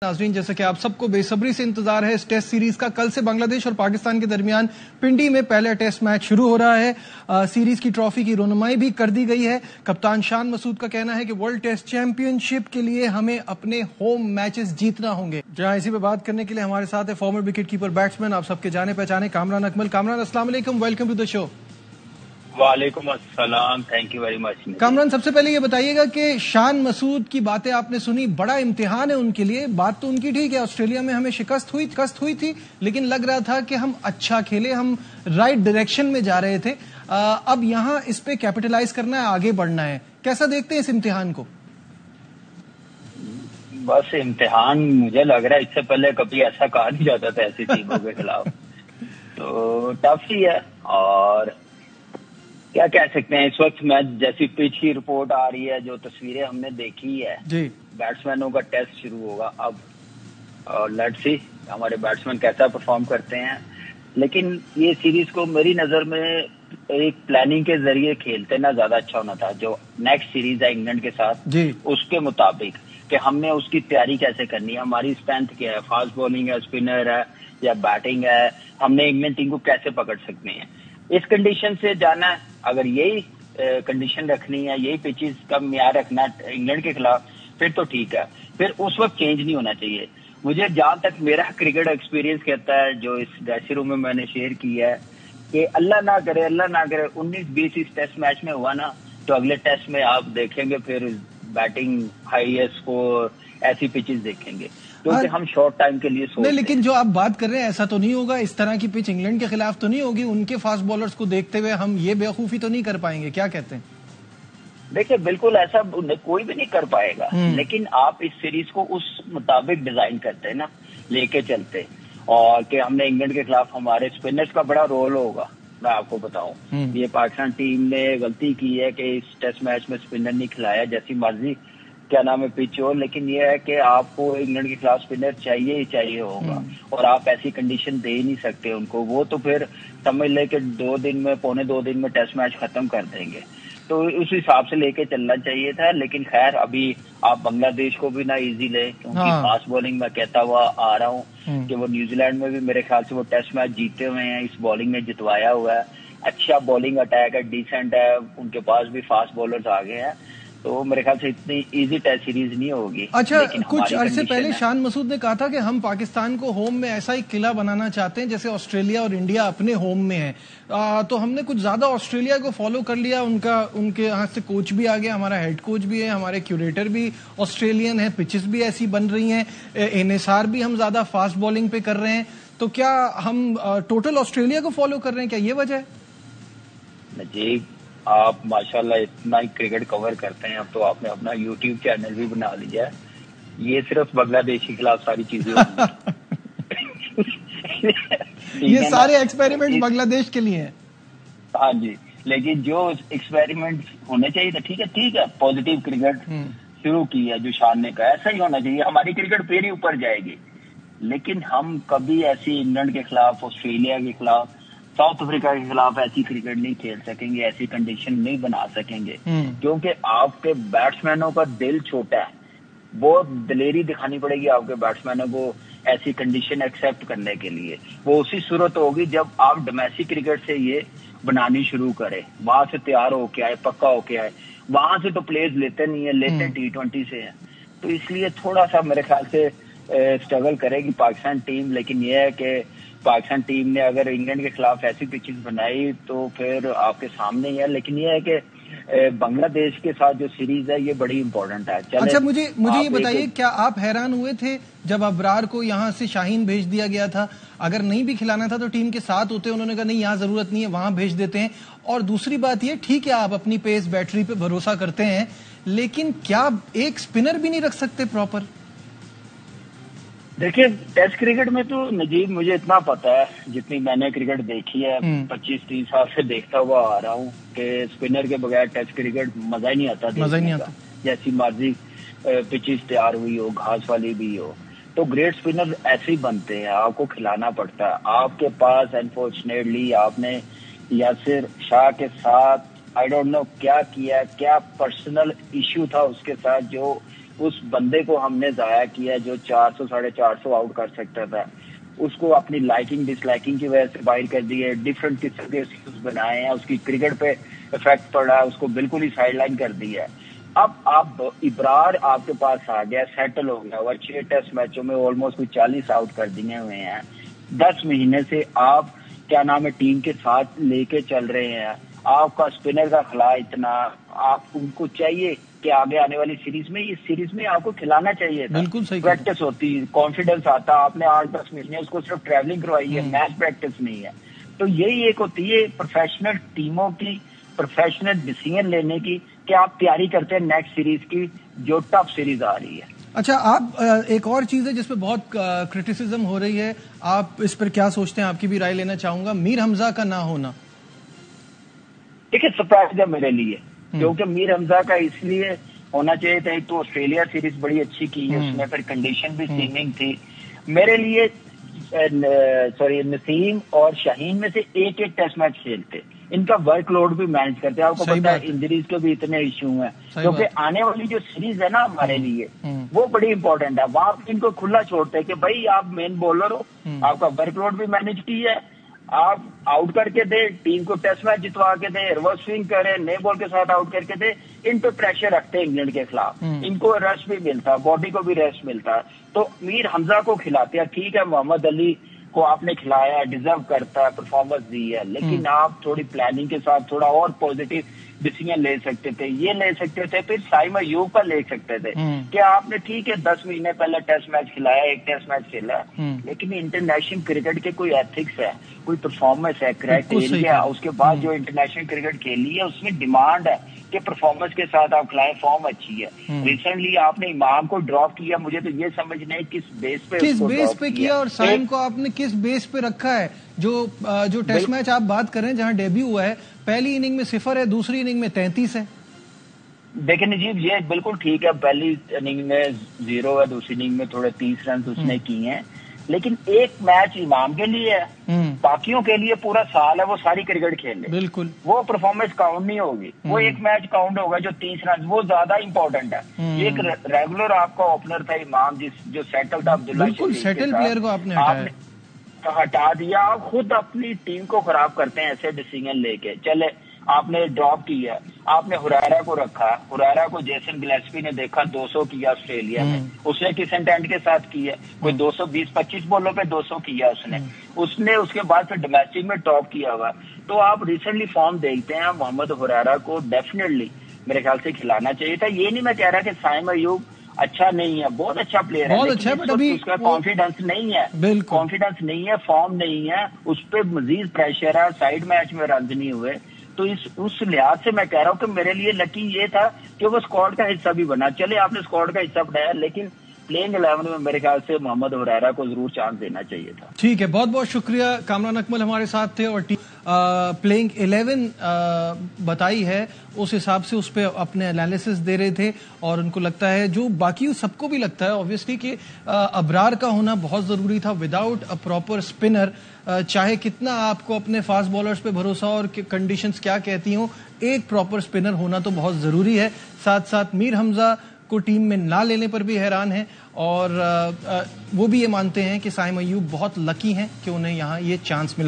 नाजरीन, जैसा कि आप सबको बेसब्री से इंतजार है इस टेस्ट सीरीज का। कल से बांग्लादेश और पाकिस्तान के दरमियान पिंडी में पहला टेस्ट मैच शुरू हो रहा है। सीरीज की ट्रॉफी की रोनुमाई भी कर दी गई है। कप्तान शान मसूद का कहना है कि वर्ल्ड टेस्ट चैंपियनशिप के लिए हमें अपने होम मैचेस जीतना होंगे। जहां इसी पे बात करने के लिए हमारे साथ है फॉर्मर विकेट कीपर बैट्समैन, आप सबके जाने पहचाने कामरान अकमल। कामरान, अस्सलाम वालेकुम, वेलकम टू द शो। वालेकुम अस्सलाम, thank you very much. Kamran, सबसे पहले ये बताइएगा कि शान मसूद की बातें आपने सुनी, बड़ा इम्तिहान है उनके लिए। बात तो उनकी ठीक है, ऑस्ट्रेलिया में हमें शिकस्त हुई थी, लेकिन लग रहा था कि हम अच्छा खेले, हम राइट डायरेक्शन में जा रहे थे। अब यहाँ इस पे कैपिटलाइज करना है, आगे बढ़ना है। कैसा देखते हैं इस इम्तिहान को? बस इम्तिहान मुझे लग रहा है इससे पहले कभी ऐसा कहा नहीं जाता था ऐसी टीमों के खिलाफ, तो टफ ही है। और क्या कह सकते हैं, इस वक्त मैच जैसी पिच की रिपोर्ट आ रही है, जो तस्वीरें हमने देखी है जी, बैट्समैनों का टेस्ट शुरू होगा अब। लेट्स सी हमारे बैट्समैन कैसा परफॉर्म करते हैं। लेकिन ये सीरीज को मेरी नजर में एक प्लानिंग के जरिए खेलते ना ज्यादा अच्छा होना था। जो नेक्स्ट सीरीज है इंग्लैंड के साथ जी, उसके मुताबिक कि हमने उसकी तैयारी कैसे करनी है, हमारी स्ट्रेंथ क्या है, फास्ट बॉलिंग है, स्पिनर है या बैटिंग है, हमने इंग्लैंड टीम को कैसे पकड़ सकते हैं, इस कंडीशन से जाना है। अगर यही कंडीशन रखनी है, यही पिचेस का म्यार रखना है इंग्लैंड के खिलाफ, फिर तो ठीक है, फिर उस वक्त चेंज नहीं होना चाहिए। मुझे जहां तक मेरा क्रिकेट एक्सपीरियंस कहता है, जो इस ड्रेसिंग रूम में मैंने शेयर किया है, कि अल्लाह ना करे 19-20 इस टेस्ट मैच में हुआ ना, तो अगले टेस्ट में आप देखेंगे फिर बैटिंग हाईएस्ट स्कोर, ऐसी पिचेस देखेंगे, क्योंकि हम शॉर्ट टाइम के लिए नहीं। लेकिन जो आप बात कर रहे हैं, ऐसा तो नहीं होगा, इस तरह की पिच इंग्लैंड के खिलाफ तो नहीं होगी। उनके फास्ट बॉलर्स को देखते हुए हम ये बेवकूफी तो नहीं कर पाएंगे, क्या कहते हैं? देखिए, बिल्कुल ऐसा कोई भी नहीं कर पाएगा, लेकिन आप इस सीरीज को उस मुताबिक डिजाइन करते हैं ना, लेके चलते। और कि हमने इंग्लैंड के खिलाफ हमारे स्पिनर्स का बड़ा रोल होगा। मैं आपको बताऊं, ये पाकिस्तान टीम ने गलती की है कि इस टेस्ट मैच में स्पिनर नहीं खिलाया, जैसी मर्जी क्या नाम है पिच हो, लेकिन ये है कि आपको इंग्लैंड के खिलाफ स्पिनर चाहिए ही चाहिए होगा, और आप ऐसी कंडीशन दे ही नहीं सकते उनको। वो तो फिर समझ ले कि 2 दिन में, पौने 2 दिन में टेस्ट मैच खत्म कर देंगे, तो उस हिसाब से लेके चलना चाहिए था। लेकिन खैर, अभी आप बांग्लादेश को भी ना इजी ले, क्योंकि फास्ट बॉलिंग में कहता हुआ आ रहा हूँ कि वो न्यूजीलैंड में भी मेरे ख्याल से वो टेस्ट मैच जीते हुए हैं, इस बॉलिंग ने जितवाया हुआ है। अच्छा बॉलिंग अटैक है, डिसेंट है, उनके पास भी फास्ट बॉलर्स आ गए हैं, तो मेरे ख्याल से इतनी इजी टेस्ट सीरीज नहीं होगी। अच्छा, कुछ अरसे पहले शान मसूद ने कहा था कि हम पाकिस्तान को होम में ऐसा ही किला बनाना चाहते हैं जैसे ऑस्ट्रेलिया और इंडिया अपने होम में है। तो हमने कुछ ज्यादा ऑस्ट्रेलिया को फॉलो कर लिया। उनके यहाँ से कोच भी आ गया, हमारा हेड कोच भी है, हमारे क्यूरेटर भी ऑस्ट्रेलियन है, पिचेस भी ऐसी बन रही हैं, एनएसआर भी हम ज्यादा फास्ट बॉलिंग पे कर रहे हैं। तो क्या हम टोटल ऑस्ट्रेलिया को फॉलो कर रहे हैं, क्या ये वजह है? जी, आप माशाल्लाह इतना ही क्रिकेट कवर करते हैं, अब तो आपने अपना यूट्यूब चैनल भी बना लिया है। ये सिर्फ बांग्लादेश के खिलाफ सारी चीजें ये सारे एक्सपेरिमेंट बांग्लादेश के लिए हैं। हाँ जी, लेकिन जो एक्सपेरिमेंट होने चाहिए था, ठीक है, पॉजिटिव क्रिकेट शुरू की है, जो शान ने कहा ऐसा ही होना चाहिए, हमारी क्रिकेट फिर ही ऊपर जाएगी। लेकिन हम कभी ऐसी इंग्लैंड के खिलाफ, ऑस्ट्रेलिया के खिलाफ, साउथ अफ्रीका के खिलाफ ऐसी क्रिकेट नहीं खेल सकेंगे, ऐसी कंडीशन नहीं बना सकेंगे, क्योंकि आपके बैट्समैनों का दिल छोटा है। बहुत दिलेरी दिखानी पड़ेगी आपके बैट्समैनों को ऐसी कंडीशन एक्सेप्ट करने के लिए। वो उसी सूरत होगी जब आप डोमेस्टिक क्रिकेट से ये बनानी शुरू करें, वहां से तैयार होके आए, पक्का होके आए। वहां से तो प्लेयर्स लेते नहीं है, लेते T20 से है। तो इसलिए थोड़ा सा मेरे ख्याल से स्ट्रगल करेगी पाकिस्तान टीम। लेकिन यह है कि पाकिस्तान टीम ने अगर इंग्लैंड के खिलाफ ऐसी पिचेस बनाई तो फिर आपके सामने ही है। लेकिन यह है कि बांग्लादेश के साथ जो सीरीज है ये बड़ी इंपॉर्टेंट है। अच्छा, मुझे ये बताइए, क्या आप हैरान हुए थे जब अबरार को यहाँ से शाहीन भेज दिया गया था? अगर नहीं भी खिलाना था तो टीम के साथ होते, उन्होंने कहा नहीं यहाँ जरूरत नहीं है, वहां भेज देते हैं। और दूसरी बात ये, ठीक है आप अपनी पेस बैटरी पे भरोसा करते हैं, लेकिन क्या एक स्पिनर भी नहीं रख सकते प्रॉपर? देखिए, टेस्ट क्रिकेट में तो नजीब, मुझे इतना पता है, जितनी मैंने क्रिकेट देखी है, 25-30 साल से देखता हुआ आ रहा हूँ, कि स्पिनर के बगैर टेस्ट क्रिकेट मजा ही नहीं आता। मजा ही नहीं आता। जैसी मर्जी पिचेस तैयार हुई हो, घास वाली भी हो, तो ग्रेट स्पिनर ऐसे ही बनते हैं, आपको खिलाना पड़ता है। आपके पास अनफॉर्चुनेटली आपने यासिर शाह के साथ आई डोंट नो क्या किया, क्या पर्सनल इश्यू था उसके साथ, जो उस बंदे को हमने जाया किया जो 400 450 आउट कर सकता था, उसको अपनी लाइकिंग डिसलाइकिंग की वजह से बाहर कर दिए, डिफरेंट किस्म के एक्सक्यूज बनाए हैं, उसकी क्रिकेट पे इफेक्ट पड़ा, उसको बिल्कुल ही साइडलाइन कर दिया है। अब इब्रार आपके पास आ गया, सेटल हो गया, और 6 टेस्ट मैचों में ऑलमोस्ट कोई 40 आउट कर दिए हुए हैं। 10 महीने से आप क्या नाम है टीम के साथ लेके चल रहे हैं, आपका स्पिनर का खिला इतना, आप उनको चाहिए कि आगे आने वाली सीरीज में, इस सीरीज में आपको खिलाना चाहिए था। बिल्कुल सही, प्रैक्टिस होती, कॉन्फिडेंस आता, आपने 8-10 महीने उसको सिर्फ ट्रैवलिंग करवाई है, मैच प्रैक्टिस नहीं है। तो यही एक होती है प्रोफेशनल टीमों की, प्रोफेशनल डिसीजन लेने की, कि आप तैयारी करते हैं नेक्स्ट सीरीज की जो टफ सीरीज आ रही है। अच्छा, आप एक और चीज है जिसपे बहुत क्रिटिसिज्म हो रही है, आप इस पर क्या सोचते हैं, आपकी भी राय लेना चाहूंगा, मीर हमजा का ना होना। देखिए सरप्राइज है मेरे लिए, क्योंकि मीर हमजा का इसलिए होना चाहिए था, तो ऑस्ट्रेलिया सीरीज बड़ी अच्छी की है उसमें, फिर कंडीशन भी स्विमिंग थी मेरे लिए। नसीम और शाहीन में से एक टेस्ट मैच खेलते, इनका वर्कलोड भी मैनेज करते हैं। आपको पता है इंजरीज के भी इतने इश्यू हैं, क्योंकि आने वाली जो सीरीज है ना हमारे लिए वो बड़ी इंपॉर्टेंट है। वहां इनको खुला छोड़ते हैं कि भाई आप मेन बॉलर हो, आपका वर्कलोड भी मैनेज की है, आप आउट करके दे, टीम को टेस्ट मैच जितवा के दे, रिवर्स स्विंग करे, नए बॉल के साथ आउट करके दे। इन पे प्रेशर रखते हैं इंग्लैंड के खिलाफ, इनको रेस्ट भी मिलता, बॉडी को भी रेस्ट मिलता। तो मीर हमजा को खिलाते हैं, ठीक है मोहम्मद अली को आपने खिलाया, डिजर्व करता है, परफॉर्मेंस दी है, लेकिन आप थोड़ी प्लानिंग के साथ थोड़ा और पॉजिटिव डिसीजन ले सकते थे, ये ले सकते थे, फिर साइम अयूब का ले सकते थे कि आपने ठीक है 10 महीने पहले टेस्ट मैच खिलाया, एक टेस्ट मैच खेला, लेकिन इंटरनेशनल क्रिकेट के कोई एथिक्स है, कोई परफॉर्मेंस है, क्राइटेरिया, उसके बाद जो इंटरनेशनल क्रिकेट खेली है उसमें डिमांड है कि परफॉर्मेंस के साथ आप खिलाएं, फॉर्म अच्छी है। रिसेंटली आपने इमाम को ड्रॉप किया, मुझे तो ये समझ नहीं किस बेस पे किया और साइम को आपने किस बेस पे रखा है। जो टेस्ट मैच आप बात कर रहे हैं जहां डेब्यू हुआ है, पहली इनिंग में 0 है, दूसरी इनिंग में 33 है। देखिए नजीब, ये बिल्कुल ठीक है, पहली इनिंग में 0 है, दूसरी इनिंग में थोड़े 30 रन उसने किए हैं, लेकिन एक मैच इमाम के लिए है, बाकियों के लिए पूरा साल है, वो सारी क्रिकेट खेले, बिल्कुल वो परफॉर्मेंस काउंट नहीं होगी, वो एक मैच काउंट होगा जो 30 रन, वो ज्यादा इंपॉर्टेंट है। एक रेगुलर आपका ओपनर था इमाम, जो सेटल था, अब्दुल्ला, बिल्कुल सेटल प्लेयर को आपने हटा दिया। आप खुद अपनी टीम को खराब करते हैं ऐसे डिसीजन लेके। चले आपने ड्रॉप किया, आपने हुरैरा को रखा, हुरैरा को जेसन गिलेस्पी ने देखा 200 किया ऑस्ट्रेलिया में, उसने किस इंटेंट के साथ किया, कोई 220-25 बॉलों पे 200 किया उसने उसके बाद फिर डोमेस्टिक में टॉप किया हुआ। तो आप रिसेंटली फॉर्म देखते हैं, मोहम्मद हुरैरा को डेफिनेटली मेरे ख्याल से खिलाना चाहिए था। ये नहीं मैं कह रहा कि साइम अयूब अच्छा नहीं है, बहुत अच्छा प्लेयर है, अच्छा, बट अभी उसका कॉन्फिडेंस नहीं है, कॉन्फिडेंस नहीं है, फॉर्म नहीं है, उस पर मजीद प्रेशर है, साइड मैच में रन नहीं हुए। तो उस लिहाज से मैं कह रहा हूँ कि मेरे लिए लकी ये था कि वो स्क्वाड का हिस्सा भी बना। चले आपने स्क्वाड का हिस्सा बनाया, लेकिन प्लेइंग 11 में मेरे ख्याल से मोहम्मद हुरैरा को जरूर चांस देना चाहिए था। ठीक है, बहुत बहुत शुक्रिया। कामरान अकमल हमारे साथ थे और प्लेइंग 11 बताई है, उस हिसाब से उस पर अपने एनालिसिस दे रहे थे, और उनको लगता है, जो बाकी सबको भी लगता है ऑब्वियसली, कि अबरार का होना बहुत जरूरी था। विदाउट अ प्रॉपर स्पिनर, चाहे कितना आपको अपने फास्ट बॉलर्स पे भरोसा और कंडीशंस क्या कहती हो, एक प्रॉपर स्पिनर होना तो बहुत जरूरी है। साथ साथ मीर हमजा को टीम में ना लेने पर भी हैरान है, और वो भी ये मानते हैं कि साइम अयूब बहुत लकी हैं कि उन्हें यहाँ ये चांस मिला।